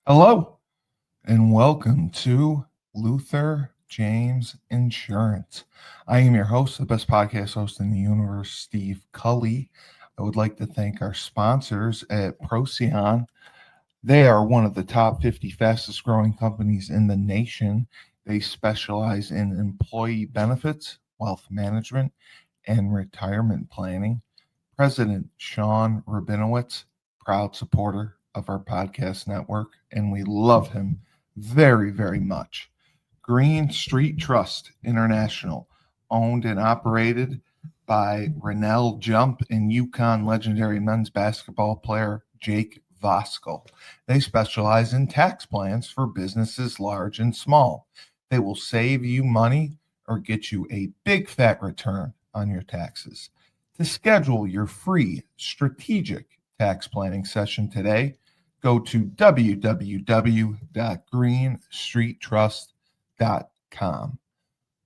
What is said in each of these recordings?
Hello and welcome to Luther James Insurance. I am your host, the best podcast host in the universe, Steve Cully. I would like to thank our sponsors at Procyon. They are one of the top 50 fastest growing companies in the nation. They specialize in employee benefits, wealth management, and retirement planning. President Sean Rabinowitz, proud supporter of our podcast network, and we love him very, very much. Green Street Trust International, owned and operated by Rennell Jump and UConn legendary men's basketball player Jake Voskuhl. They specialize in tax plans for businesses large and small. They will save you money or get you a big fat return on your taxes. To schedule your free strategic tax planning session today, go to www.greenstreettrust.com.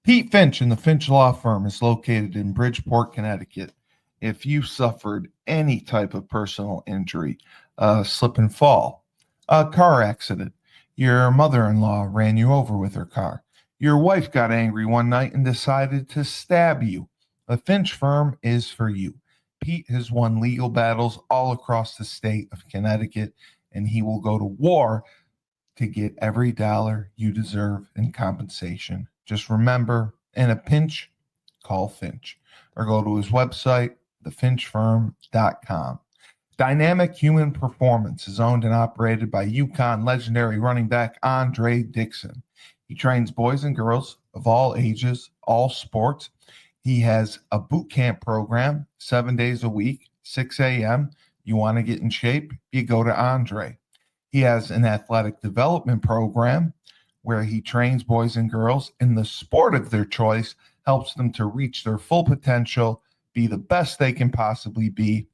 Pete Finch and the Finch Law Firm is located in Bridgeport, Connecticut. If you suffered any type of personal injury, slip and fall, a car accident, your mother-in-law ran you over with her car, your wife got angry one night and decided to stab you, the Finch firm is for you. Pete has won legal battles all across the state of Connecticut, and he will go to war to get every dollar you deserve in compensation. Just remember, in a pinch, call Finch or go to his website, thefinchfirm.com. Dynamic Human Performance is owned and operated by UConn legendary running back Andre Dixon. He trains boys and girls of all ages, all sports. He has a boot camp program 7 days a week, 6 a.m. You want to get in shape, you go to Andre. He has an athletic development program where he trains boys and girls in the sport of their choice, helps them to reach their full potential, be the best they can possibly be.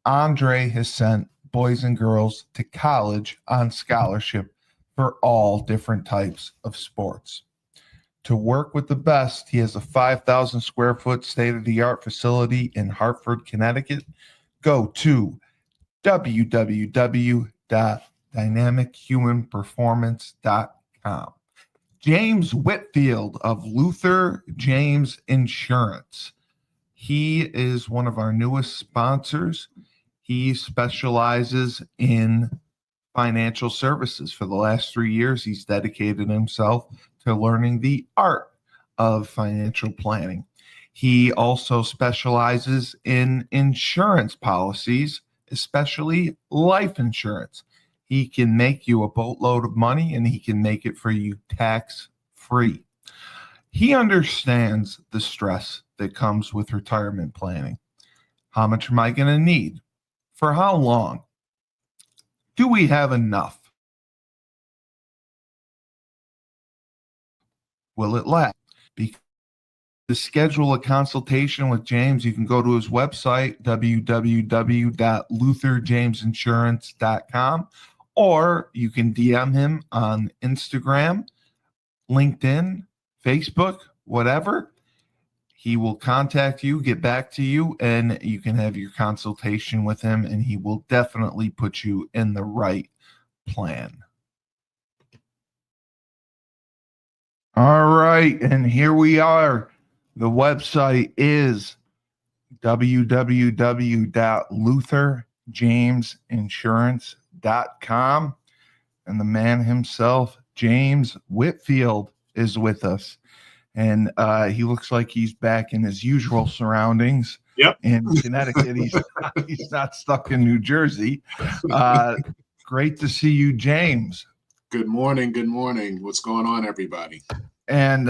Andre has sent boys and girls to college on scholarship for all different types of sports. To work with the best, he has a 5,000 square foot state-of-the-art facility in Hartford, Connecticut. Go to www.dynamichumanperformance.com. James Whitfield of Luther James Insurance. He is one of our newest sponsors. He specializes in financial services. For the last 3 years, he's dedicated himself to learning the art of financial planning. He also specializes in insurance policies, especially life insurance. He can make you a boatload of money, and he can make it for you tax-free. He understands the stress that comes with retirement planning. How much am I going to need? For how long? Do we have enough? Will it last? Because to schedule a consultation with James, you can go to his website, www.lutherjamesinsurance.com, or you can DM him on Instagram, LinkedIn, Facebook, whatever. He will contact you, get back to you, and you can have your consultation with him, and he will definitely put you in the right plan. All right, and here we are. The website is www.lutherjamesinsurance.com, and the man himself, James Whitfield, is with us. And he looks like he's back in his usual surroundings. Yep. In Connecticut. He's not stuck in New Jersey. Great to see you, James. Good morning. Good morning. What's going on, everybody? And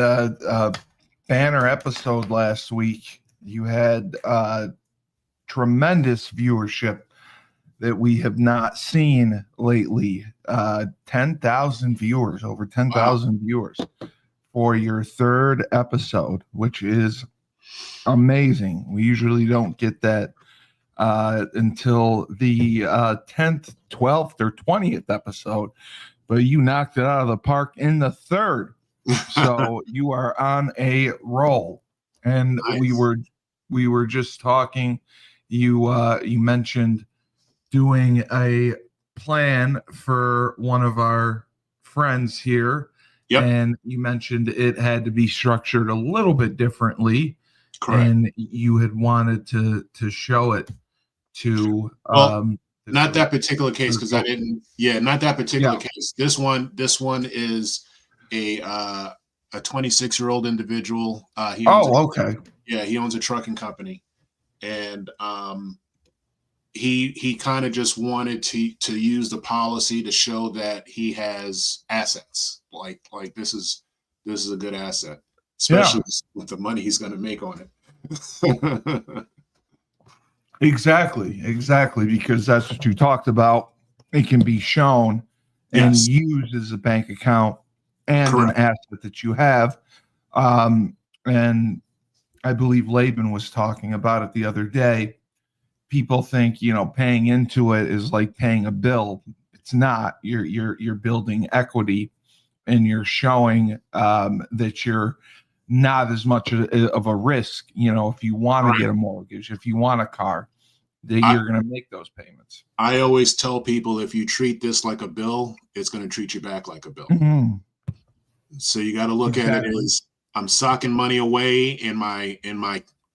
banner episode last week. You had tremendous viewership that we have not seen lately. 10,000 viewers, over 10,000 viewers for your third episode, which is amazing. We usually don't get that until the 10th, 12th, or 20th episode, but you knocked it out of the park in the third. So you are on a roll. And Nice. we were just talking. You mentioned doing a plan for one of our friends here, Yep, and you mentioned it had to be structured a little bit differently, correct. and you had wanted to show it to Well, the not group. that particular case Or because I folks. didn't. Yeah, not that particular Yeah. case. This one is a 26-year-old individual. Oh, okay. He owns a trucking company, and he kind of just wanted to use the policy to show that he has assets. Like this is a good asset, Yeah. especially with the money he's going to make on it. Exactly, because that's what you talked about. It can be shown and Yes, used as a bank account and an correct. asset that you have. And I believe Laban was talking about it the other day. People think, paying into it is like paying a bill. It's not. You're building equity, and you're showing that you're not as much of a risk. If you want to Right. get a mortgage, if you want a car, that I, you're going to make those payments. I always tell people if you treat this like a bill, it's going to treat you back like a bill. Mhm. So you got to look at it Exactly. as I'm socking money away in my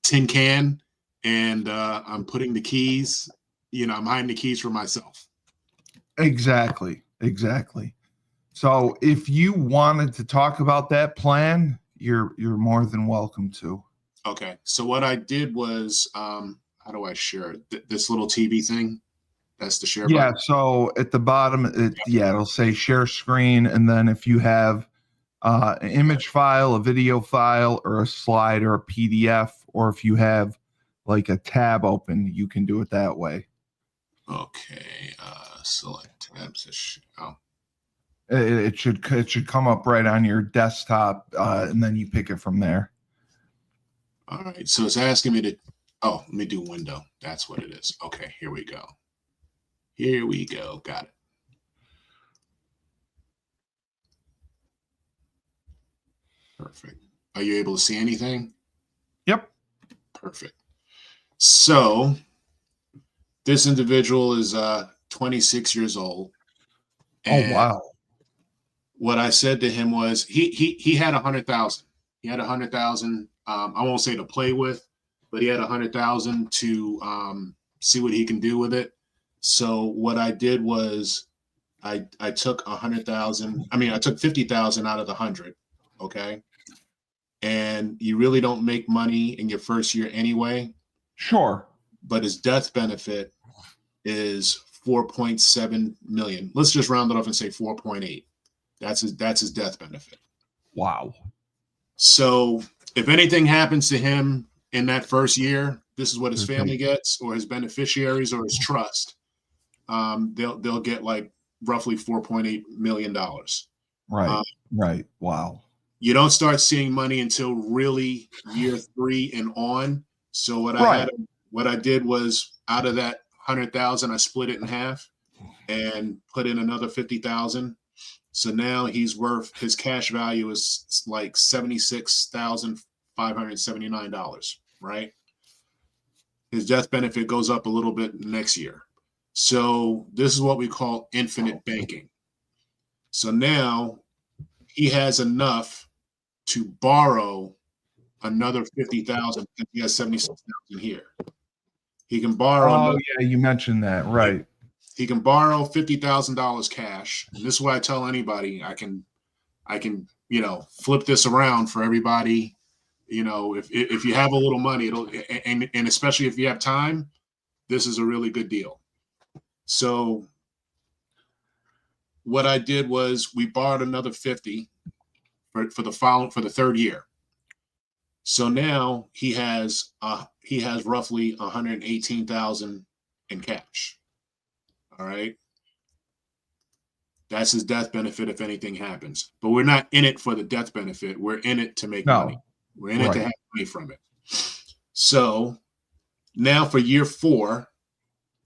tin can, and I'm putting the keys. I'm hiding the keys for myself. Exactly. So if you wanted to talk about that plan, you're more than welcome to. Okay. So what I did was, how do I share it? This little TV thing? That's the share Yeah, button. so at the bottom, it'll say share screen, and then if you have an image file, a video file, or a slide or a PDF, or if you have like a tab open, you can do it that way. Okay. Select tabs. Oh, It should come up right on your desktop, and then you pick it from there. all right. So it's asking me to. Oh, let me do window. That's what it is. Okay. Here we go. Here we go. Got it. Perfect. Are you able to see anything? Yep. Perfect. So this individual is 26 years old, Oh and wow. what I said to him was he had 100,000. He had 100,000. I won't say to play with, but he had 100,000 to see what he can do with it. So what I did was I took 100,000. I mean, I took 50,000 out of the 100. Okay, and you really don't make money in your first year anyway. Sure. But his death benefit is 4.7 million. Let's just round it off and say 4.8. That's his death benefit. Wow. So if anything happens to him in that first year, this is what his They're family taking- gets, or his beneficiaries, or his trust. They'll get like roughly $4.8 million. Right. Um, Right. Wow. you don't start seeing money until really year 3 and on. So Right. what I did was out of that 100,000, I split it in half and put in another 50,000. So now his cash value is like $76,579, right? His death benefit goes up a little bit next year. So this is what we call infinite banking. So now he has enough to borrow another 50,000 because he has 76,000 here. He can borrow Oh another, yeah, you mentioned that. Right. he can borrow $50,000 cash. And this is what I tell anybody. I can flip this around for everybody. If you have a little money, it'll and especially if you have time, this is a really good deal. So what I did was we borrowed another 50 for the third year. So now he has roughly 118,000 in cash. All right. That's his death benefit if anything happens. But we're not in it for the death benefit. We're in it to make money. No. We're in it to Right. have money from it. So now for year 4,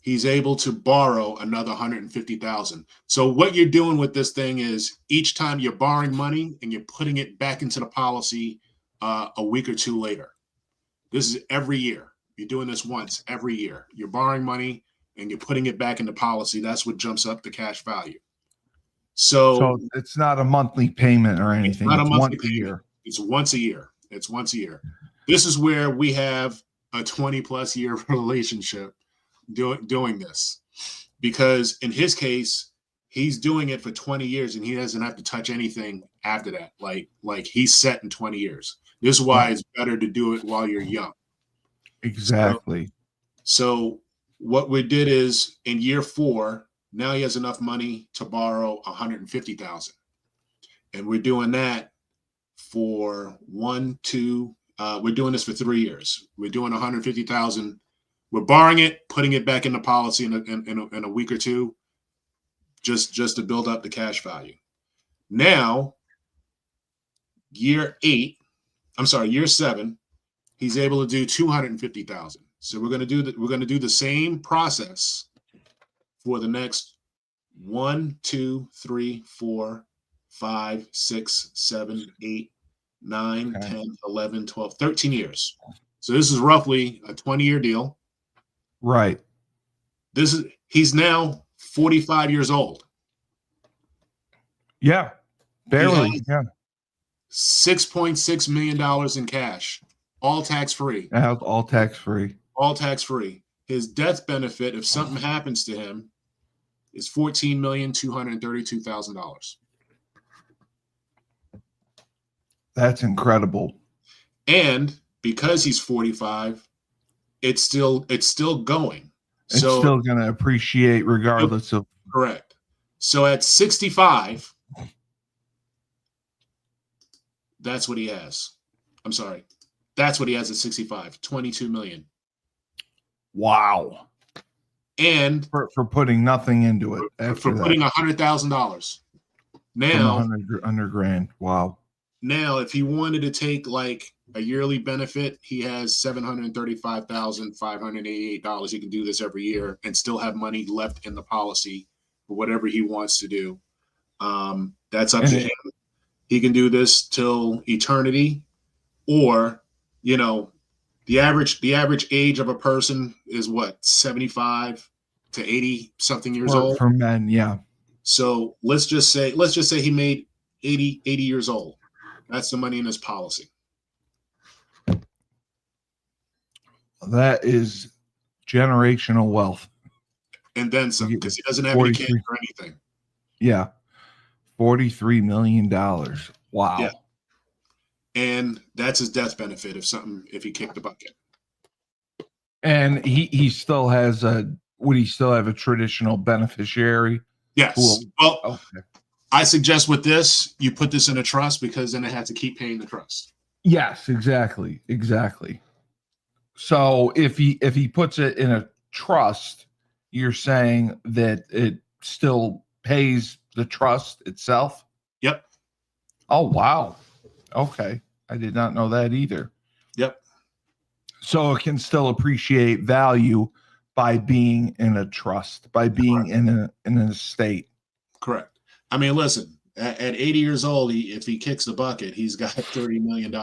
he's able to borrow another 150,000. So what you're doing with this thing is each time you're borrowing money and you're putting it back into the policy a week or two later. This is every year. You're doing this once every year. You're borrowing money and you're putting it back in the policy, that's what jumps up the cash value. So So it's not a monthly payment or anything. not a It's monthly once a year. It's once a year. It's once a year. This is where we have a 20 plus year relationship doing this, because in his case, he's doing it for 20 years and he doesn't have to touch anything after that. Like he's set in 20 years. This is why it's better to do it while you're young. Exactly. So what we did is in year 4, now he has enough money to borrow 150,000. And we're doing that for we're doing this for 3 years. We're doing 150,000. We're borrowing it, putting it back in the policy in a week or two, just to build up the cash value. Now, year 7, he's able to do 250,000. So we're going to do the same process for the next 1, 2, 3, 4, 5, 6, 7, 8, 9, 10, 11, 12, 13 years. So this is roughly a 20-year deal. Right. He's now 45 years old. Yeah. Barely. Yeah. $6.6 million in cash, all tax-free. All tax-free. All tax-free. His death benefit, if something happens to him, is $14,232,000. That's incredible. And because he's 45, it's still going. It's still going to appreciate regardless of. Correct. So at 65, that's what he has. I'm sorry. That's what he has at 65, 22 million. Wow. And for putting nothing into it. For putting $100,000. Now, $100,000. Wow. Now, if he wanted to take like a yearly benefit, he has $735,588. He can do this every year and still have money left in the policy for whatever he wants to do. That's up to him. He can do this till eternity, or, the average age of a person is what, 75 to 80 something years old for men. Yeah. So let's just say he made 80 years old. That's the money in his policy. That is generational wealth. And then some, because he doesn't have any kids or anything. Yeah. $43 million. Wow. Yeah. And that's his death benefit if he kicked the bucket. And he still has would he still have a traditional beneficiary? Yes. Well, okay. I suggest with this, you put this in a trust, because then it has to keep paying the trust. Yes, exactly. So if he puts it in a trust, you're saying that it still pays the trust itself? Yep. Oh, wow. Okay. I did not know that either. Yep. So it can still appreciate value by being in a trust, by being in an estate. Correct. I mean, listen, at 80 years old, if he kicks the bucket, he's got $30 million.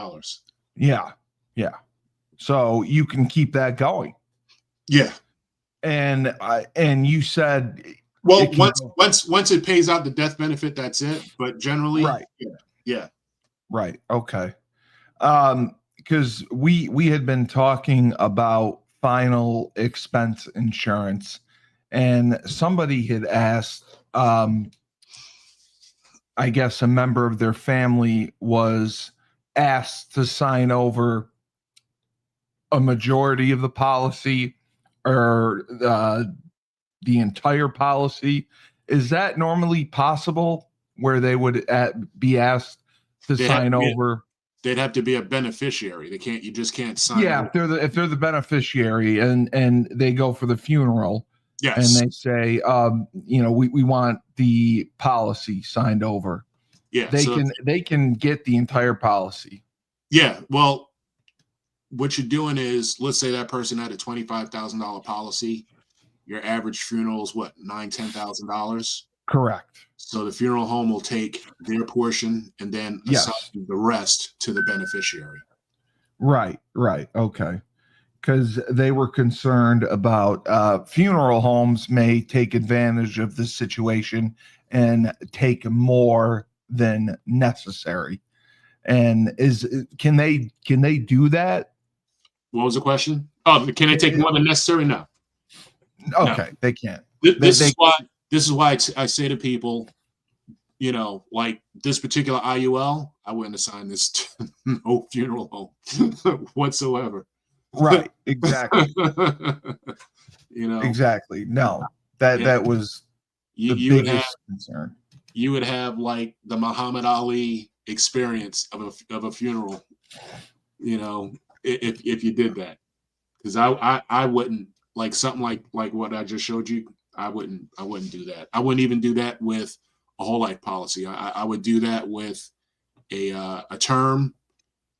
Yeah. Yeah. So you can keep that going. Yeah. And you said, well, once it pays out the death benefit, that's it. But generally, right. Yeah. Right. Okay. Because we had been talking about final expense insurance, and somebody had asked, I guess a member of their family was asked to sign over a majority of the policy or the entire policy. Is that normally possible, where they would be asked to sign over? They'd have to be a beneficiary. You just can't sign. Yeah, over. If they're the beneficiary and they go for the funeral, yes, and they say, we want the policy signed over. Yeah, they can get the entire policy. Yeah, well, what you're doing is, let's say that person had a $25,000 policy. Your average funeral is what, $9,000-$10,000? Correct. So the funeral home will take their portion and then assign the rest to the beneficiary. Right. Okay. because they were concerned about funeral homes may take advantage of this situation and take more than necessary. And can they do that? What was the question? Oh, can they take more than necessary? No. Okay, no. They can't. This is why I say to people, you know, like this particular IUL, I wouldn't assign this to no funeral home whatsoever. Right. Exactly. You know. Exactly. No. That was the biggest concern. You would have like the Muhammad Ali experience of a funeral, you know, if you did that. Because I wouldn't like something like what I just showed you. I wouldn't do that. I wouldn't even do that with a whole life policy. I would do that with a term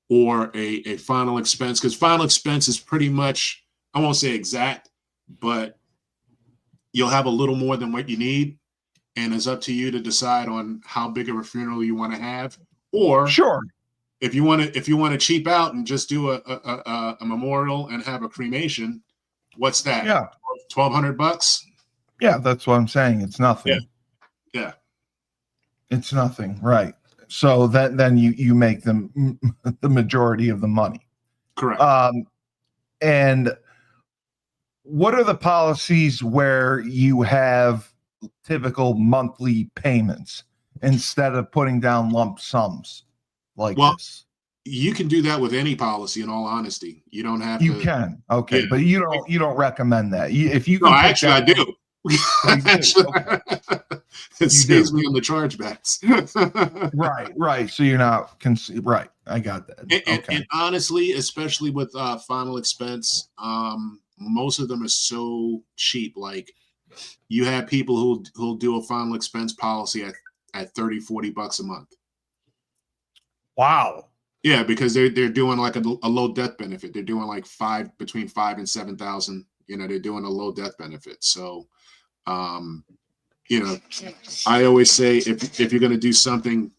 or a final expense, because final expense is pretty much, I won't say exact, but you'll have a little more than what you need, and it's up to you to decide on how big of a funeral you want to have. Or sure, if you want to cheap out and just do a memorial and have a cremation, what's that? Yeah, $1,200. Yeah, that's what I'm saying. It's nothing. Yeah. It's nothing, right? So then you make them the majority of the money. Correct. And what are the policies where you have typical monthly payments instead of putting down lump sums like this? You can do that with any policy, in all honesty. You don't have you to. You can. Okay. Yeah. But you don't recommend that. If you can. No, actually, I do. Actually, okay. It saves me on the chargebacks. Right. So you're not right. I got that. And honestly, especially with final expense, most of them are so cheap. Like you have people who'll do a final expense policy at $30-$40 a month. Wow. Yeah, because they're doing like a low death benefit. They're doing like between 5,000 and 7,000. You know, they're doing a low death benefit. So, you know, I always say if you're going to do something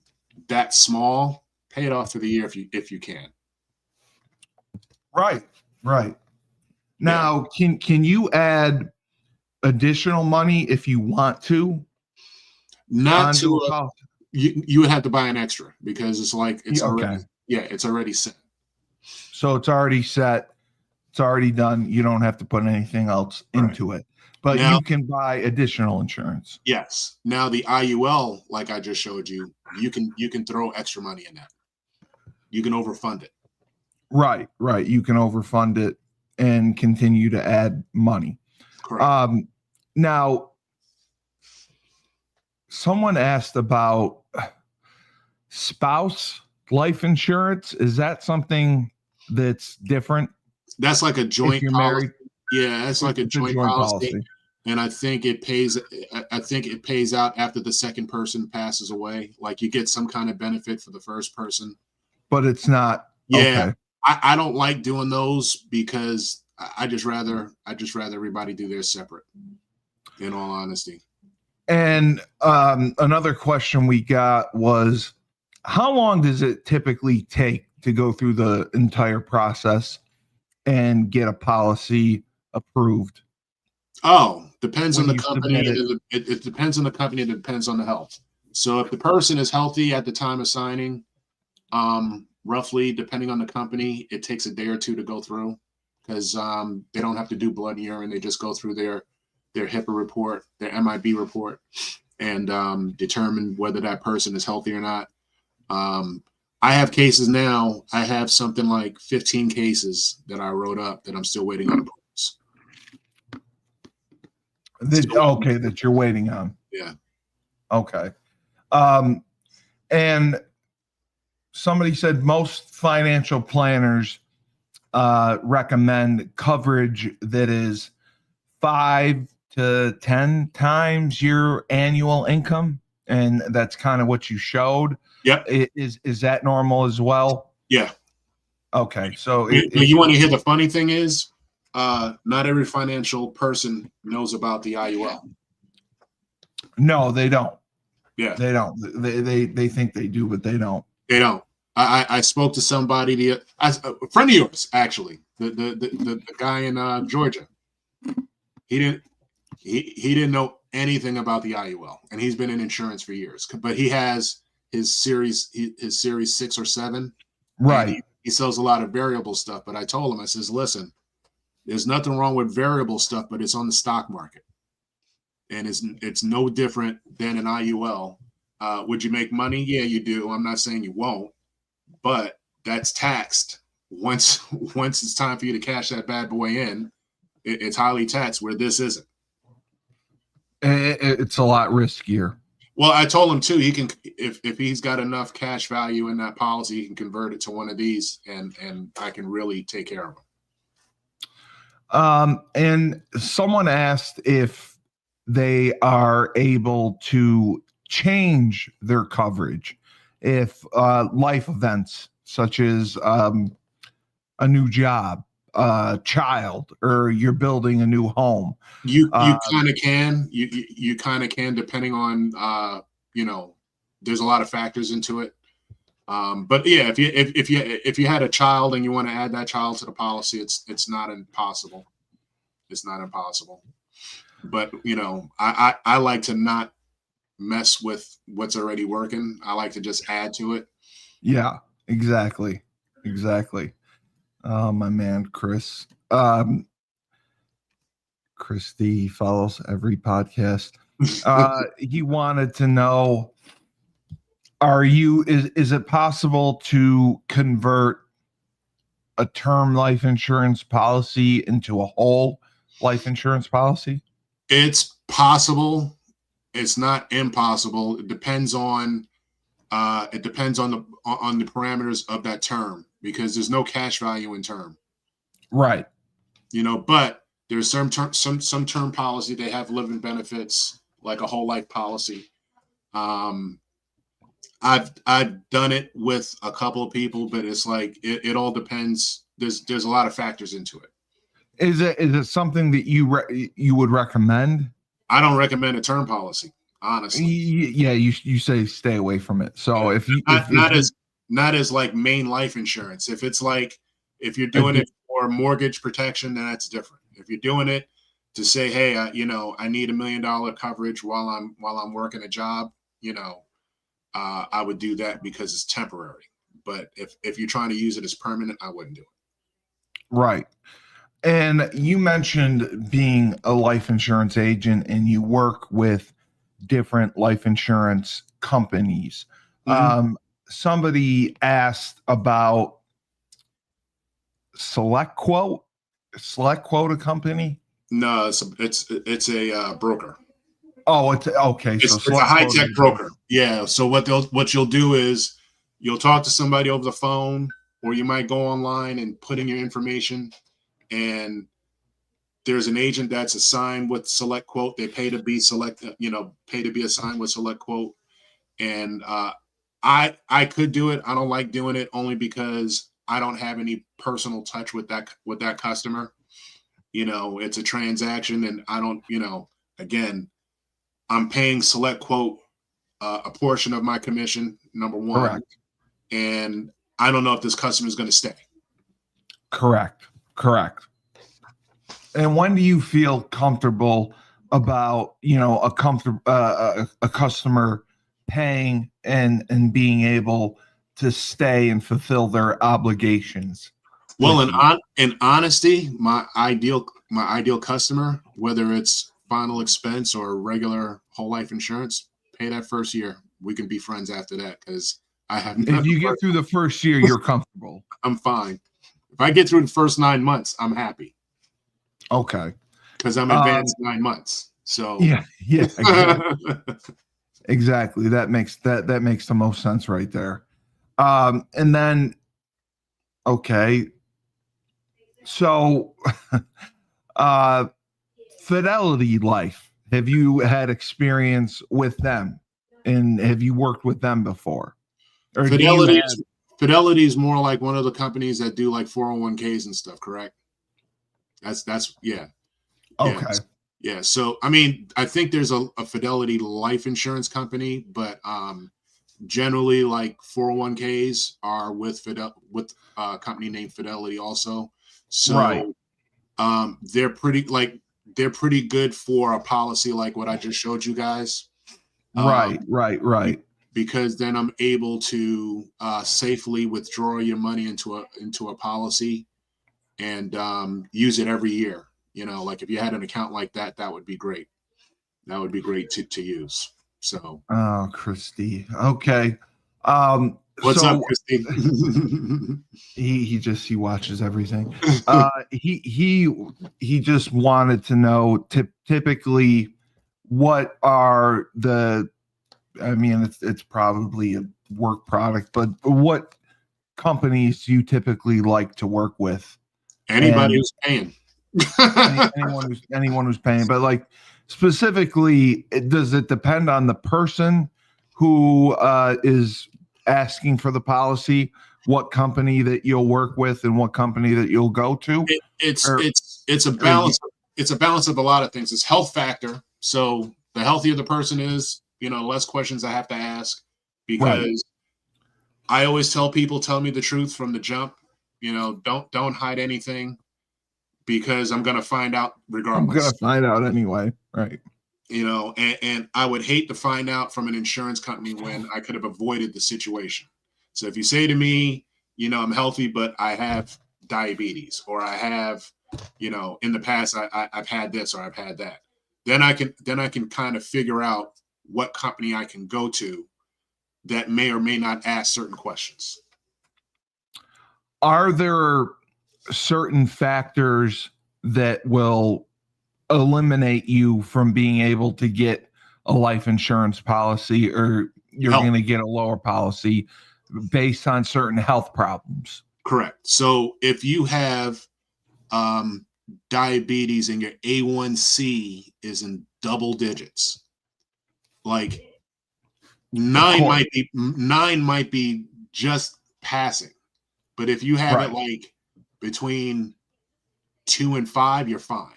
that small, pay it off for the year if you can. Right. Now, can you add additional money if you want to? Not to you would have to buy an extra, because it's like it's already set. So it's already set. It's already done. You don't have to put anything else into it. But now, you can buy additional insurance. Yes. Now the IUL, like I just showed you, you can throw extra money in that. You can overfund it. Right. You can overfund it and continue to add money. Correct. Now, someone asked about spouse life insurance. Is that something that's different? That's like a joint policy. Married? Yeah, that's like a joint policy. And I think it pays out after the second person passes away. Like you get some kind of benefit for the first person. But it's not. Yeah. Okay. I don't like doing those because I just rather everybody do theirs separate, in all honesty. And another question we got was, how long does it typically take to go through the entire process and get a policy approved? Oh, depends on the company. It depends on the company. It depends on the health. So if the person is healthy at the time of signing, roughly, depending on the company, it takes a day or two to go through, because they don't have to do blood and urine. They just go through their HIPAA report, their MIB report, and determine whether that person is healthy or not. I have cases now. I have something like 15 cases that I wrote up that I'm still waiting on approvals. That you're waiting on. Yeah. Okay. And somebody said most financial planners recommend coverage that is 5 to 10 times your annual income, and that's kind of what you showed. Yep. Is that normal as well? Yeah. Okay. So you want to hear the funny thing is, not every financial person knows about the IUL. No, they don't. Yeah. They don't. They think they do, but they don't. They don't. I spoke to somebody, a friend of yours, actually. the guy in Georgia. He didn't know anything about the IUL, and he's been in insurance for years. But he has his series 6 or 7, Right. He sells a lot of variable stuff. But I told him, I says, listen, there's nothing wrong with variable stuff, but it's on the stock market, and it's no different than an IUL. Would you make money? Yeah, you do. I'm not saying you won't, but that's taxed once it's time for you to cash that bad boy in. It's highly taxed, where this isn't. It's a lot riskier. Well, I told him too, he can, if he's got enough cash value in that policy, he can convert it to one of these, and I can really take care of him. And someone asked if they are able to change their coverage if life events such as a new job, child, or you're building a new home. You kind of can. You kind of can, depending on there's a lot of factors into it. But yeah, if you had a child and you want to add that child to the policy, it's not impossible. It's not impossible. But I like to not mess with what's already working. I like to just add to it. Yeah, exactly. My man, Chris. Christy follows every podcast. He wanted to know, is it possible to convert a term life insurance policy into a whole life insurance policy? It's possible. It's not impossible. It depends on the parameters of that term, because there's no cash value in term. Right. But there's some term policy, they have living benefits like a whole life policy. I've done it with a couple of people, but it's like it all depends. There's a lot of factors into it. Is it something that you would recommend? I don't recommend a term policy, honestly. Yeah, you say stay away from it. So if not as like main life insurance. If it's like, if you're doing it for mortgage protection, then that's different. If you're doing it to say, hey, I need $1 million coverage while I'm working a job, I would do that because it's temporary. But if you're trying to use it as permanent, I wouldn't do it. Right. And you mentioned being a life insurance agent, and you work with different life insurance companies. Mm-hmm. Somebody asked about Select Quote a company? No, it's a broker. Oh, it's okay. It's a high-tech broker. Yeah. So what you'll do is you'll talk to somebody over the phone, or you might go online and put in your information, and there's an agent that's assigned with Select Quote. They pay to be assigned with Select Quote. And I could do it. I don't like doing it, only because I don't have any personal touch with that customer. It's a transaction, and I don't, again, I'm paying Select Quote a portion of my commission, number one. Correct. And I don't know if this customer is going to stay. Correct. And when do you feel comfortable about, a customer paying and being able to stay and fulfill their obligations? Well, in honesty, my ideal customer, whether it's final expense or regular whole life insurance, pay that first year. We can be friends after that, because I have. If you get through the first year, you're comfortable. I'm fine. If I get through the first 9 months, I'm happy. Okay. Because I'm advanced 9 months. So yeah, exactly. Exactly. That makes the most sense right there. And then, okay. So, Fidelity Life, have you had experience with them, and have you worked with them before? Or Fidelity is more like one of the companies that do like 401ks and stuff, correct? That's yeah. Okay. Yeah. So, I mean, I think there's a Fidelity life insurance company, but generally like 401ks are with a company named Fidelity also. So they're pretty good for a policy like what I just showed you guys. Right. Because then I'm able to safely withdraw your money into a policy and use it every year. Like if you had an account like that, that would be great. That would be great to use. So, Oh, Christy. Okay. what's up, So Christy? he watches everything. He just wanted to know typically what are the, I mean, it's probably a work product, but what companies do you typically like to work with? Anybody who's paying. anyone who's paying, but like specifically, does it depend on the person who is asking for the policy, what company that you'll work with and what company that you'll go to? It's a balance. It's a balance of a lot of things. It's health factor. So the healthier the person is, less questions I have to ask, because I always tell people, tell me the truth from the jump. Don't hide anything, because I'm going to find out regardless. I'm going to find out anyway. Right. And I would hate to find out from an insurance company when I could have avoided the situation. So if you say to me, I'm healthy, but I have diabetes, or I have, in the past, I've had this or I've had that, then I can kind of figure out what company I can go to that may or may not ask certain questions. Are there certain factors that will eliminate you from being able to get a life insurance policy, or you're going to get a lower policy based on certain health problems? Correct. So if you have diabetes and your A1C is in double digits, like nine might be just passing, but if you have it like between 2 and 5, you're fine.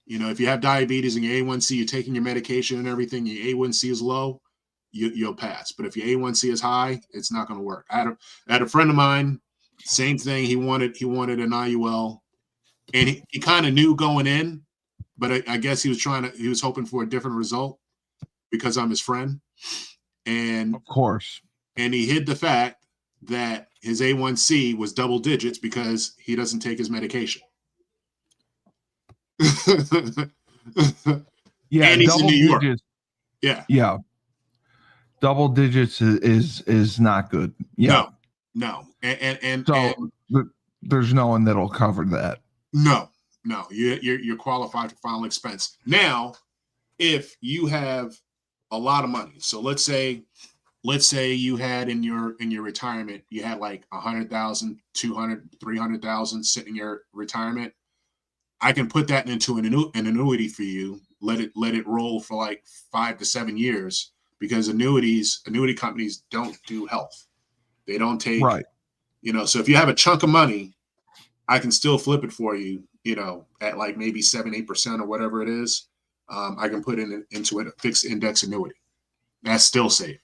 If you have diabetes and your A1C, you're taking your medication and everything, your A1C is low, you'll pass. But if your A1C is high, it's not going to work. I had a friend of mine, same thing. He wanted an IUL, and he kind of knew going in, but I guess he was hoping for a different result because I'm his friend. And of course, and he hid the fact that his A1C was double digits because he doesn't take his medication. Yeah, and he's in New York. Yeah. Double digits is not good. Yeah. No. And there's no one that'll cover that. No. You're qualified for final expense. Now, if you have a lot of money, so let's say you had in your retirement, you had like 100,000, 200, 300,000 sitting in your retirement, I can put that into an annuity for you. Let it roll for like 5 to 7 years, because annuity companies don't do health. They don't take, so if you have a chunk of money, I can still flip it for you, at like maybe 7-8% or whatever it is. I can put into it a fixed index annuity. That's still safe.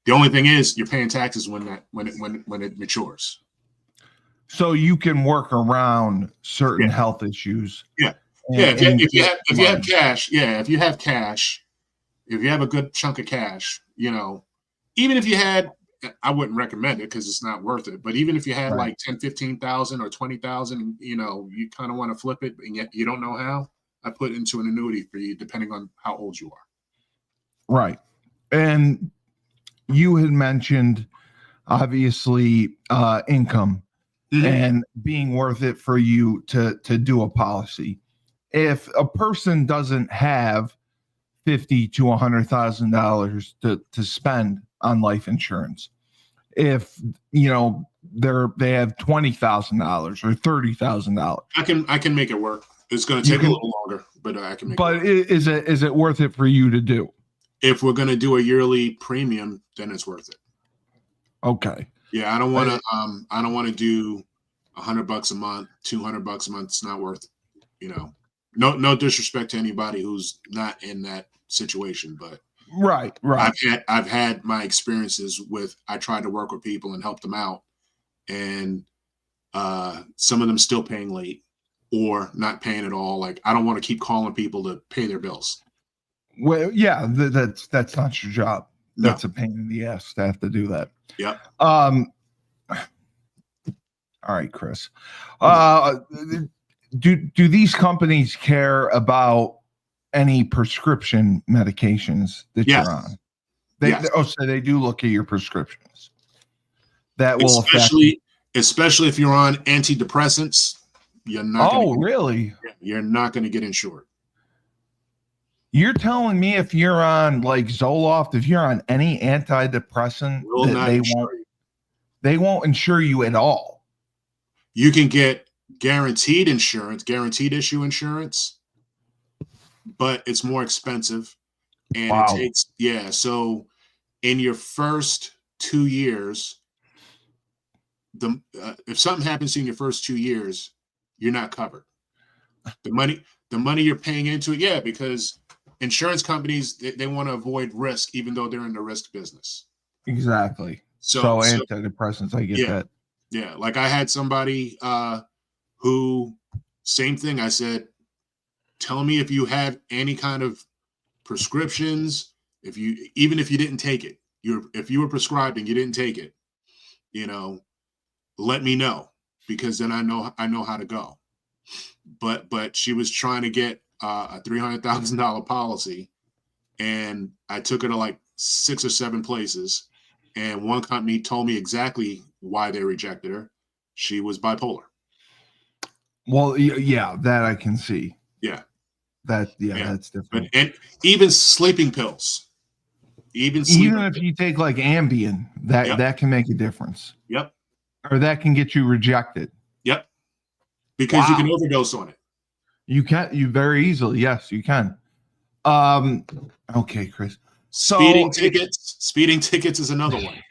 The only thing is you're paying taxes when it matures. So you can work around certain health issues. Yeah. If you have cash, if you have a good chunk of cash, even if you had, I wouldn't recommend it because it's not worth it. But even if you had like 10, 15,000 or 20,000, you kind of want to flip it, and yet you don't know how, I put into an annuity for you, depending on how old you are. Right. And you had mentioned, obviously, income and being worth it for you to do a policy. If a person doesn't have $50,000 to $100,000 to spend on life insurance, if they have $20,000 or $30,000, I can make it work. It's going to take a little longer, but I can make it work. But is it worth it for you to do? If we're going to do a yearly premium, then it's worth it. Okay. Yeah, I don't want to do $100 a month, $200 a month. It's not worth it. No disrespect to anybody who's not in that situation, but right. I've had my experiences with, I tried to work with people and help them out, and some of them still paying late, or not paying at all. Like, I don't want to keep calling people to pay their bills. Well, yeah, that's not your job. No. That's a pain in the ass to have to do that. Yep. All right, Chris. Do these companies care about any prescription medications that Yes. you're on? Yes. So they do look at your prescriptions. That will affect. Especially if you're on antidepressants, you're not. Really? You're not going to get insured. You're telling me if you're on like Zoloft, if you're on any antidepressant, they won't insure you at all. You can get guaranteed insurance, guaranteed issue insurance, but it's more expensive, and it takes So in your first 2 years, if something happens in your first 2 years, you're not covered. The money you're paying into it, because insurance companies, they want to avoid risk, even though they're in the risk business. Exactly. So antidepressants, I get that. Yeah, like I had somebody who, same thing. I said, tell me if you have any kind of prescriptions. Even if you didn't take it, if you were prescribed and you didn't take it, let me know, because then I know how to go. But she was trying to get a $300,000 policy, and I took her to like 6 or 7 places, and one company told me exactly why they rejected her. She was bipolar. Well, yeah, that I can see. Yeah. That's different. And even sleeping pills. Even if you take like Ambien, that can make a difference. Yep. Or that can get you rejected. Yep. Because you can overdose on it. You very easily. Yes, you can. Okay, Chris. Speeding tickets is another one.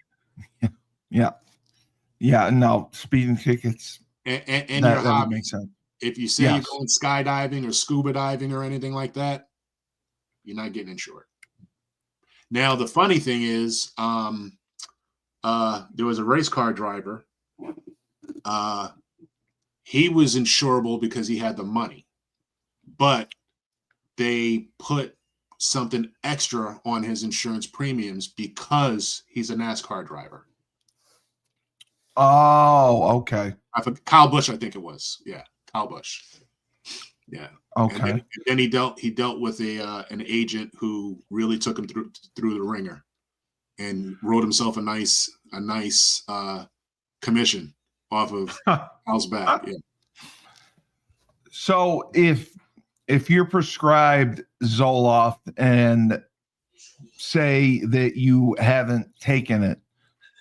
Yeah. No, speeding tickets. And your hobbies. Makes sense. If you say you're going skydiving or scuba diving or anything like that, you're not getting insured. Now, the funny thing is, there was a race car driver. He was insurable because he had the money, but they put something extra on his insurance premiums because he's a NASCAR driver. Oh, okay. Kyle Busch, I think it was. Yeah, Kyle Busch. Yeah. Okay. And then he dealt with an agent who really took him through the ringer, and wrote himself a nice commission off of Kyle's back. Yeah. So if you're prescribed Zoloft and say that you haven't taken it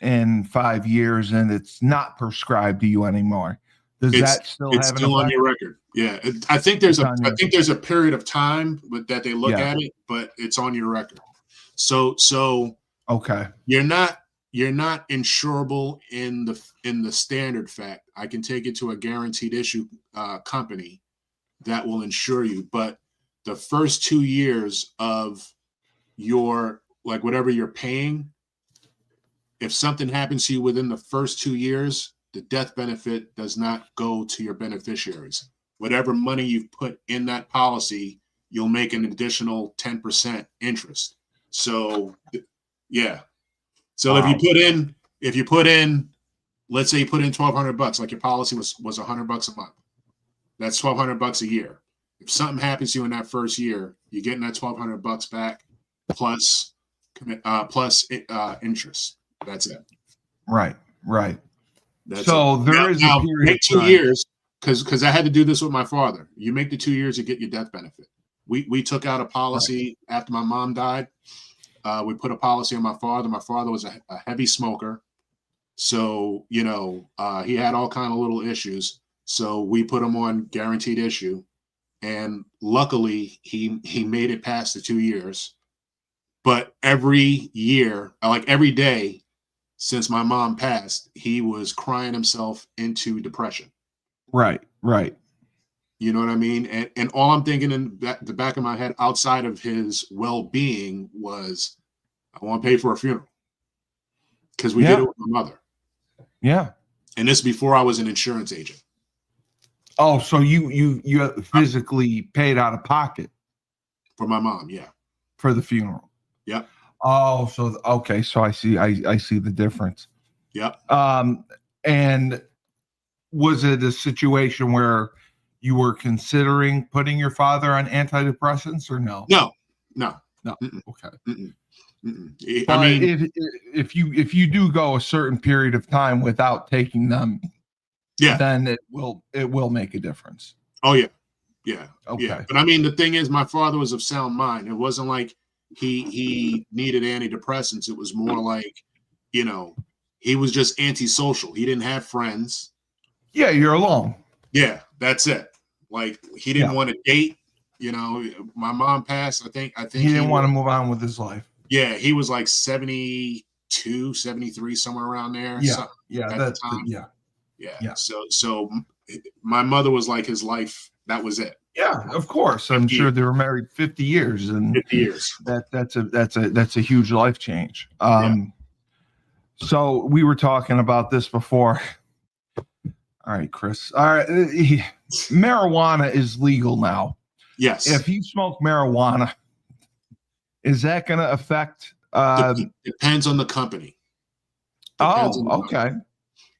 in 5 years and it's not prescribed to you anymore, that still have an effect? On your record? Yeah, I think there's a period of time that they look at it, but it's on your record. So okay, you're not insurable in the standard fact. I can take it to a guaranteed issue company that will insure you, but the first 2 years of your, like, whatever you're paying, if something happens to you within the first 2 years, the death benefit does not go to your beneficiaries. Whatever money you've put in that policy, you'll make an additional 10% interest. So, yeah. So wow. if you put in, let's say you put in $1,200, like your policy was $100 a month. That's $1,200 a year. If something happens to you in that first year, you're getting that $1,200 back plus interest. That's it. Right. That's so it. There is a period make 2 years, because I had to do this with my father. You make the 2 years, you get your death benefit. We took out a policy after my mom died. We put a policy on my father. My father was a heavy smoker, so he had all kind of little issues. So we put him on guaranteed issue, and luckily he made it past the 2 years. But every year, like every day since my mom passed, he was crying himself into depression. Right. You know what I mean? And all I'm thinking in the back of my head, outside of his well-being, was, I want to pay for a funeral, because we did it with my mother. Yeah. And this before I was an insurance agent. Oh, so you physically paid out of pocket for my mom. Yeah. for the funeral. Yep. Oh, so okay, so I see the difference. Yep. And was it a situation where you were considering putting your father on antidepressants or no? No. No. No. Mm-mm. Okay. Mm-mm. Mm-mm. But I mean, if you do go a certain period of time without taking them, yeah. then it will make a difference. Oh yeah. Yeah. Okay. Yeah. But I mean, the thing is, my father was of sound mind. It wasn't like he needed antidepressants. It was more like, you know, he was just antisocial. He didn't have friends. Yeah, you're alone. Yeah, that's it. Like he didn't Yeah. want to date. You know, my mom passed. I think He didn't want was, to move on with his life. yeah, he was like 72, 73, somewhere around there. Yeah. So, Yeah. at the time. Yeah. Yeah. Yeah. So my mother was like his life. That was it. Yeah, of course. I'm sure they were married 50 years, and 50 years. That's a huge life change. Yeah. So we were talking about this before. All right, Chris. All right, marijuana is legal now. Yes. If you smoke marijuana, is that going to affect? Depends on the company. Okay.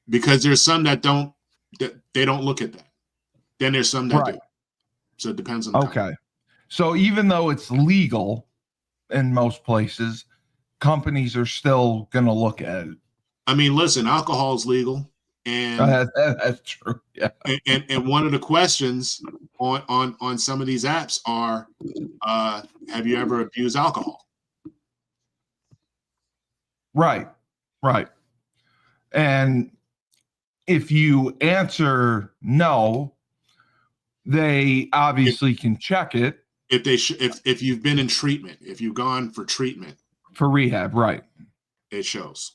Because there's some that they don't look at that. Then there's some that right. do. So it depends on the company. So even though it's legal in most places, companies are still going to look at it. I mean, listen, alcohol is legal, and that's true. Yeah. And one of the questions on some of these apps are, have you ever abused alcohol? Right. And if you answer no, they obviously can check it. If you've been in treatment, if you've gone for treatment, for rehab, right? It shows.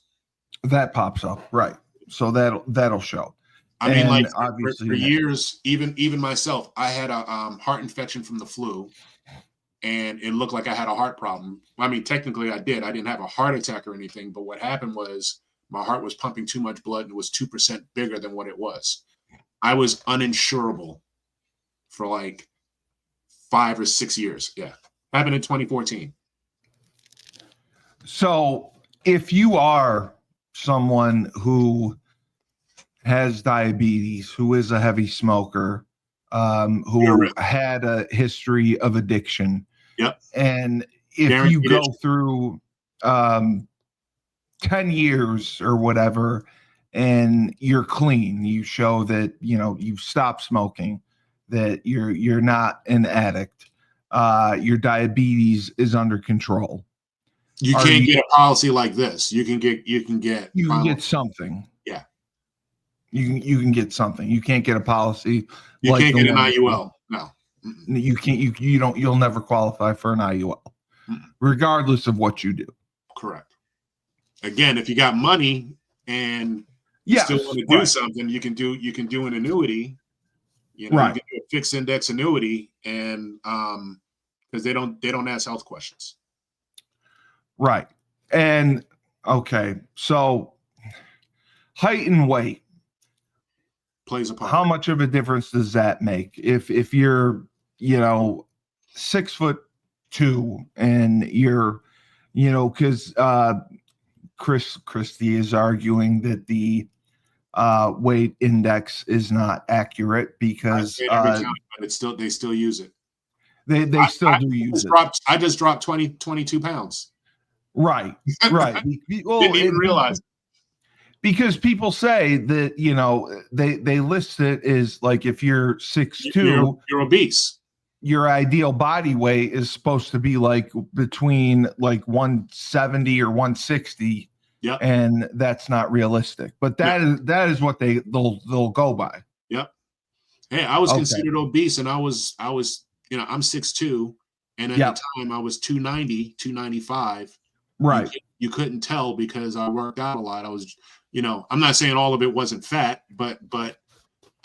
That pops up, right? So that'll show. I mean, like obviously for years, even myself, I had a heart infection from the flu, and it looked like I had a heart problem. I mean, technically I did. I didn't have a heart attack or anything, but what happened was my heart was pumping too much blood and it was 2% bigger than what it was. I was uninsurable for like 5 or 6 years. Yeah. Happened in 2014. So if you are someone who has diabetes, who is a heavy smoker, who had a history of addiction, yep, and if you go through 10 years or whatever, and you're clean, you show that you've stopped smoking, that you're not an addict, your diabetes is under control. You can't get a policy like this. You can get something. Yeah. You can get something. You can't get a policy. You can't get an IUL. No. You can't. You'll never qualify for an IUL, regardless of what you do. Correct. Again, if you got money and you still want to do something, you can do an annuity. You can do a fixed index annuity, and because they don't ask health questions. Right. And okay, so height and weight plays a part. How much of a difference does that make? If you're, 6'2" and you're, because Christie is arguing that the weight index is not accurate because but they still use it. They still do use it. I just dropped 22 pounds. Right. Well, didn't even realize it. Because people say that, they list it as like if you're 6'2", you're obese. Your ideal body weight is supposed to be like between like 170 or 160. Yep. And that's not realistic. But that is what they'll go by. Yep. Hey, I was considered obese, and I was I'm 6'2", and at the time I was 290, 295. Right. You couldn't tell because I worked out a lot. I was, I'm not saying all of it wasn't fat, but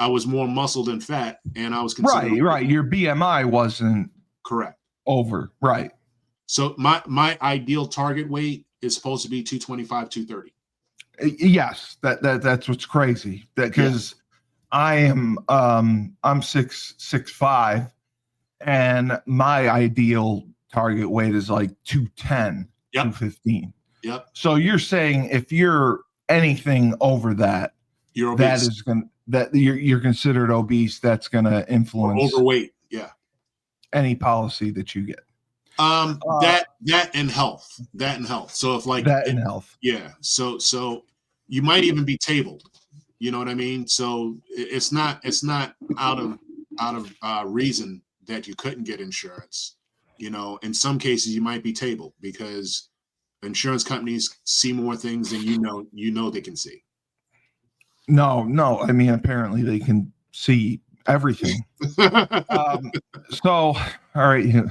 I was more muscle than fat, and I was considered right. Your BMI wasn't correct. Over. Right. So my ideal target weight is supposed to be 225, 230. Yes, that's what's crazy. Because I'm 6'5", and my ideal target weight is like 210, Yep. 215. Yep. So you're saying if you're anything over that, You're that obese is going that you're considered obese. That's going to or influence overweight. Yeah. any policy that you get. That and health. That and health. So if like That and health. yeah. So you might even be tabled. You know what I mean? So it's not out of reason that you couldn't get insurance. You know, in some cases you might be tabled because insurance companies see more things than you know they can see. No. I mean, apparently they can see everything. So, all right.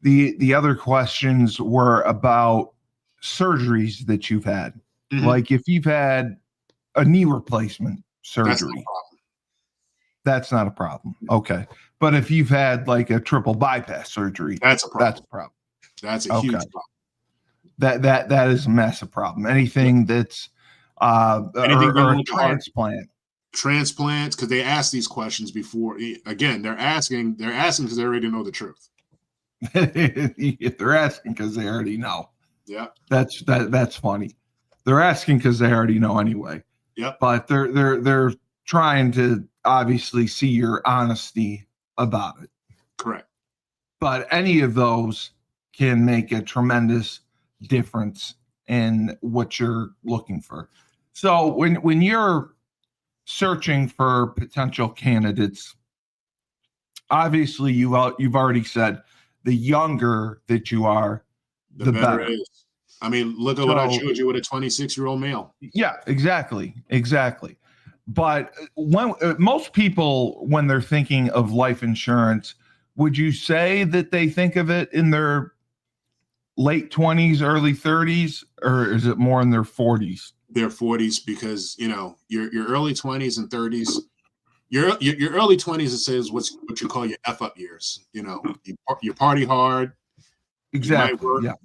The other questions were about surgeries that you've had. Mhm. Like if you've had a knee replacement That's no surgery, problem. that's not a problem. Okay. But if you've had like a triple bypass surgery, That's a problem. that's a problem. That's a Okay. huge problem. That is a massive problem. Anything that's Anything or going a with the heart, transplant. transplants, because they ask these questions before. Again, they're asking because they already know the truth. They're asking because they already know. Yeah. That's funny. They're asking because they already know anyway. Yep. But they're trying to obviously see your honesty about it. Correct. But any of those can make a tremendous difference in what you're looking for. So when you're searching for potential candidates, obviously you've already said the younger that you are, The the better better. it is. I mean, look at what I showed you with a 26-year-old male. Yeah, exactly. But when most people, when they're thinking of life insurance, would you say that they think of it in their late 20s, early 30s, or is it more in their 40s? Their 40s, because your early 20s and 30s, your early 20s, it says what you call your F up years. You party hard, you might Exactly. work. Yeah.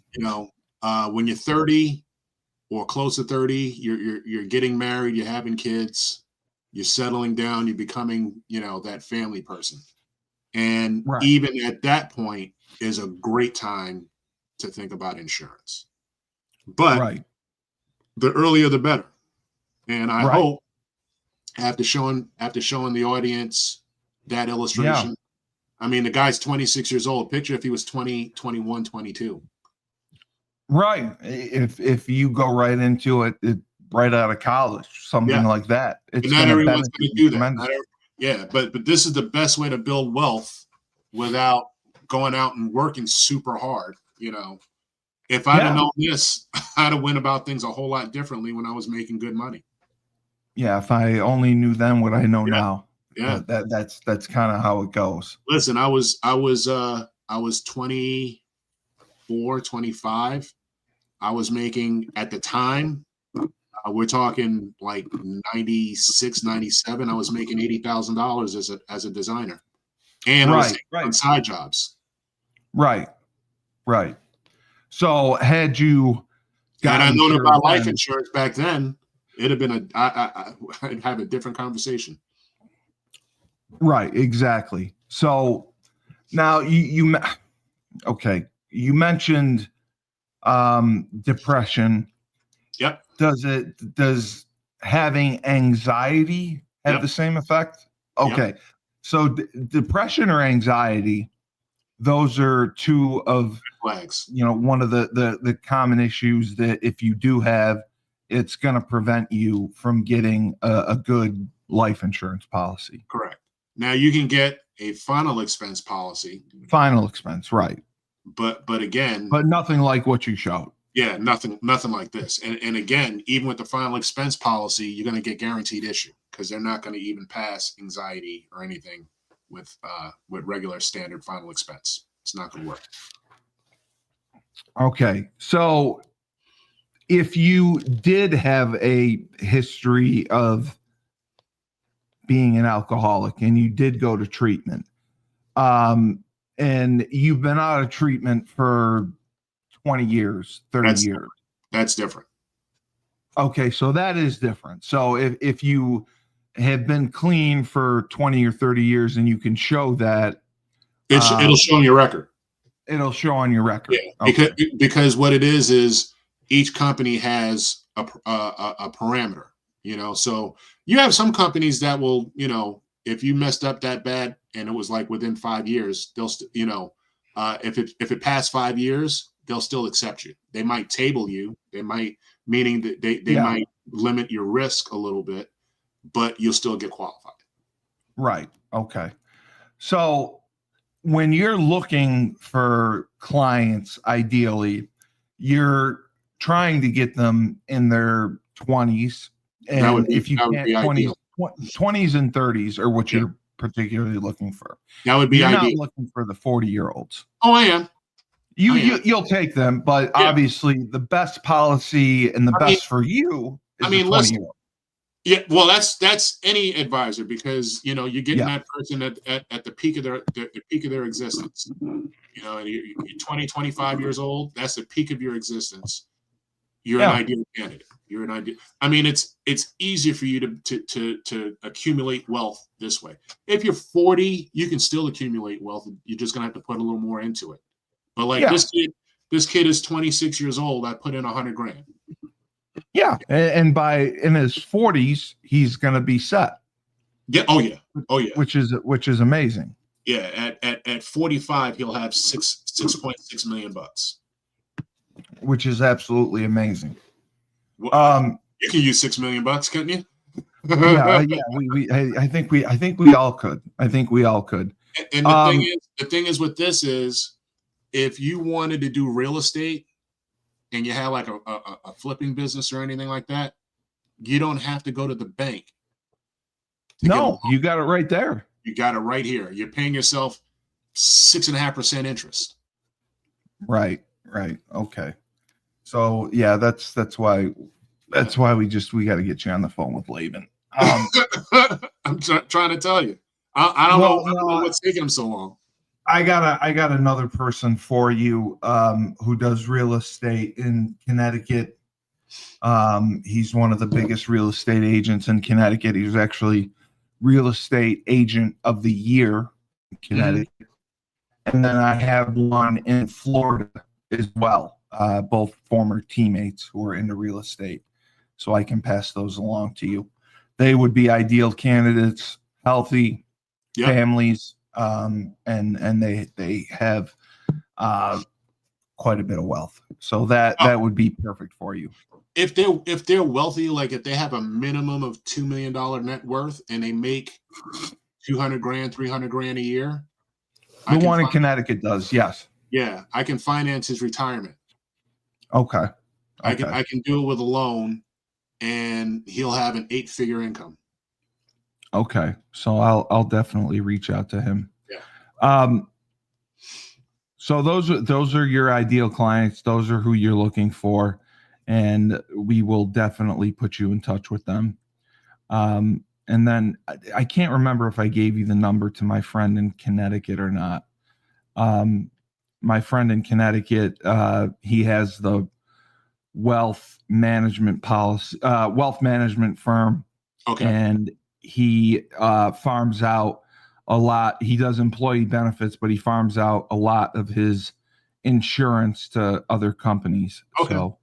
When you're 30 or close to 30, you're getting married, you're having kids, you're settling down, you're becoming that family person, and Right. even at that point is a great time to think about insurance. But Right. the earlier the better. And I Right. hope after showing the audience that illustration, I mean, the guy's 26 years old. Picture if he was 20, 21, 22. Right. If you go right into it right out of college, something Yeah. like that, it's Not going to everyone's benefit going to you do that. Yeah, but this is the best way to build wealth without going out and working super hard. If I'd have known this, I'd have went about things a whole lot differently when I was making good money. Yeah, if I only knew then what I know Yeah. now. Yeah. That's kind of how it goes. Listen, I was 24, 25. I was making at the time, we're talking like 96, 97. I was making $80,000 as a designer, and I was taking on side jobs. Right. So had you had I known about life insurance back then, it'd have been I'd have a different conversation. Right. Exactly. So now you mentioned depression. Yep. Does having anxiety have the same effect? Okay. Yep. So depression or anxiety, those are two of flags. One of the common issues that if you do have, it's going to prevent you from getting a good life insurance policy. Correct. Now you can get a final expense policy. Final expense, right. But again, nothing like what you showed. Yeah, nothing like this. And again, even with the final expense policy, you're going to get guaranteed issue because they're not going to even pass anxiety or anything with regular standard final expense. It's not going to work. Okay. So if you did have a history of being an alcoholic and you did go to treatment, and you've been out of treatment for 20 years, 30 years. That's different. Okay, so that is different. So if you have been clean for 20 or 30 years, and you can show that, It'll show on your record. It'll show on your record. Yeah, because what it is each company has a parameter, so you have some companies that will, if you messed up that bad and it was like within 5 years, they'll if it passed 5 years, they'll still accept you. They might table you. They might, meaning that they might limit your risk a little bit, but you'll still get qualified. Right. Okay. So when you're looking for clients, ideally, you're trying to get them in their 20s. And if you can't, 20s and 30s are what you're particularly looking for. That would be ideal. You're not looking for the 40-year-olds. Oh, I am. You'll take them, but obviously the best policy and the best for you is the 20-year-old. Yeah, well, that's any advisor, because you're getting that person at the peak of their existence. You're 20, 25 years old. That's the peak of your existence. You're an ideal candidate. You're an ideal. I mean, it's easier for you to accumulate wealth this way. If you're 40, you can still accumulate wealth. You're just gonna have to put a little more into it. But like this kid is 26 years old. I put in $100,000. Yeah, and in his 40s, he's going to be set. Yeah. Oh yeah. Which is amazing. Yeah. At 45, he'll have $6.6 million. Which is absolutely amazing. Well, you can use $6 million, couldn't you? I think we all could. And the thing is with this is, if you wanted to do real estate and you have like a flipping business or anything like that, you don't have to go to the bank. No, you got it right there. You got it right here. You're paying yourself 6.5% interest. Right. Okay. So yeah, that's why we got to get you on the phone with Laban. I'm trying to tell you. I don't know what's taking him so long. I got another person for you who does real estate in Connecticut. He's one of the biggest real estate agents in Connecticut. He was actually real estate agent of the year in Connecticut. Mm-hmm. And then I have one in Florida as well, both former teammates who are into real estate. So I can pass those along to you. They would be ideal candidates, healthy families. And they have quite a bit of wealth, so that would be perfect for you. If they're wealthy, like if they have a minimum of $2 million net worth and they make $200,000, $300,000 a year, the one in Connecticut does, yes. Yeah, I can finance his retirement. Okay. I can do it with a loan, and he'll have an 8-figure income. Okay, so I'll definitely reach out to him. Yeah. So those are your ideal clients. Those are who you're looking for, and we will definitely put you in touch with them. And then I can't remember if I gave you the number to my friend in Connecticut or not. My friend in Connecticut, he has the wealth management firm. Okay. And he farms out a lot. He does employee benefits, but he farms out a lot of his insurance to other companies. Okay. So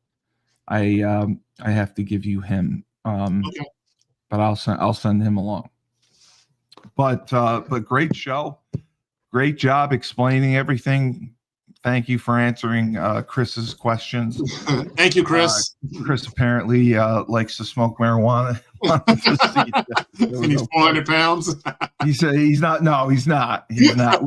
I have to give you him. Okay. But I'll send him along. But great show. Great job explaining everything. Thank you for answering Chris's questions. Thank you, Chris. Chris apparently likes to smoke marijuana. And he's 400 pounds. He said he's not. No, he's not. He's not.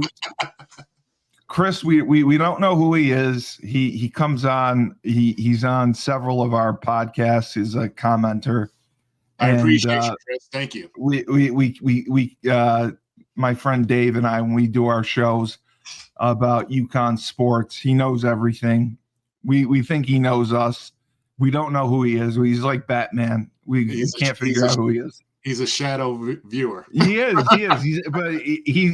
Chris, we don't know who he is. He comes on. He's on several of our podcasts. He's a commenter. I appreciate you, Chris. Thank you. We my friend Dave and I, when we do our shows about UConn sports, he knows everything. We think he knows us. We don't know who he is. He's like Batman. We can't figure out who he is. He's a shadow viewer. He is.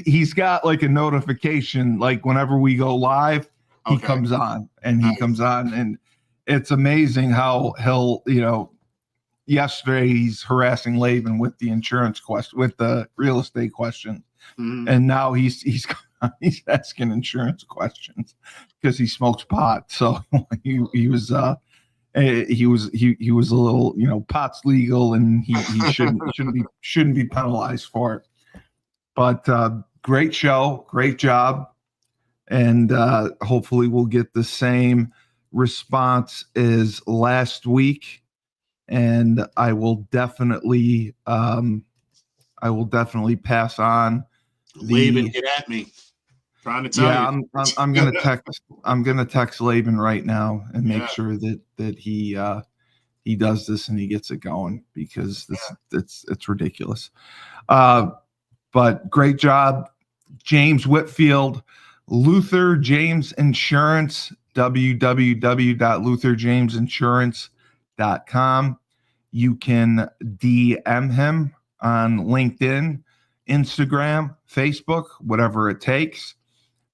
He's got like a notification, like whenever we go live, he comes on, and he comes on, and it's amazing how he'll, yesterday he's harassing Laban with the insurance question, with the real estate question, Mhm. and now he's asking insurance questions because he smokes pot. So he was a little, pot's legal, and he shouldn't be penalized for it. But great show, great job, and hopefully we'll get the same response as last week. And I will definitely pass on Laban, get at me. Trying to tell yeah, you. I'm gonna text Laban right now and make Yeah. sure that he does this and he gets it going, because it's ridiculous. But great job, James Whitfield, Luther James Insurance, www.lutherjamesinsurance.com. You can DM him on LinkedIn, Instagram, Facebook, whatever it takes,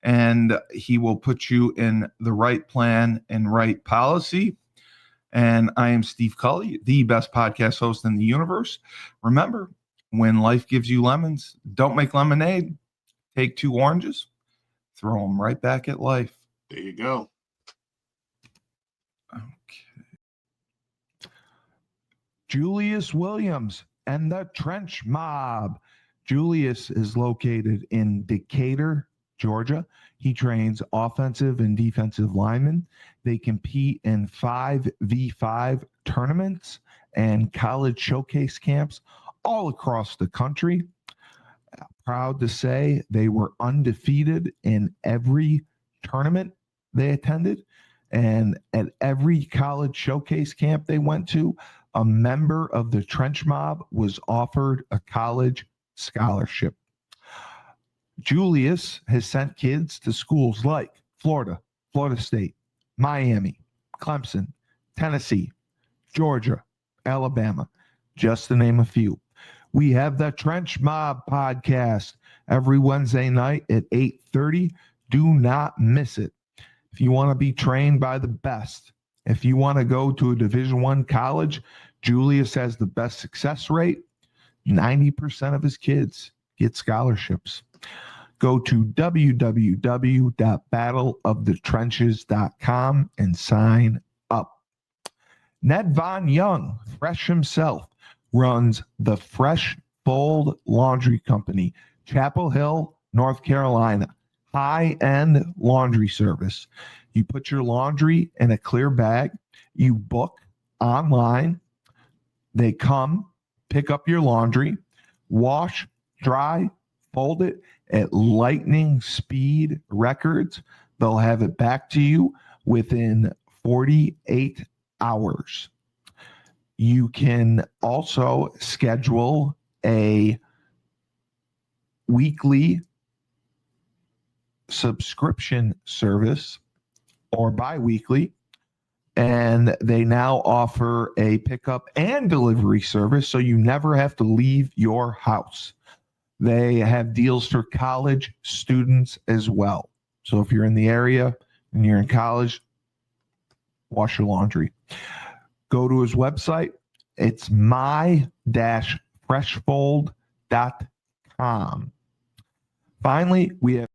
and he will put you in the right plan and right policy. And I am Steve Cully, the best podcast host in the universe. Remember, when life gives you lemons, don't make lemonade. Take 2 oranges, throw them right back at life. There you go. Okay. Julius Williams and the Trench Mob. Julius is located in Decatur, Georgia. He trains offensive and defensive linemen. They compete in 5v5 tournaments and college showcase camps all across the country. Proud to say they were undefeated in every tournament they attended. And at every college showcase camp they went to, a member of the Trench Mob was offered a college scholarship. Julius has sent kids to schools like Florida, Florida State, Miami, Clemson, Tennessee, Georgia, Alabama, just to name a few. We have the Trench Mob podcast every Wednesday night at 8:30. Do not miss it. If you want to be trained by the best, if you want to go to a Division I college, Julius has the best success rate. 90% of his kids get scholarships. Go to www.battleofthetrenches.com and sign up. Ned Von Young, Fresh himself, runs the Fresh Fold Laundry Company, Chapel Hill, North Carolina. High-end laundry service. You put your laundry in a clear bag, you book online, they come, pick up your laundry, wash, dry, fold it at lightning speed records. They'll have it back to you within 48 hours. You can also schedule a weekly subscription service or bi-weekly, and they now offer a pickup and delivery service, so you never have to leave your house. They have deals for college students as well. So if you're in the area and you're in college, wash your laundry. Go to his website. It's my-freshfold.com. Finally, we have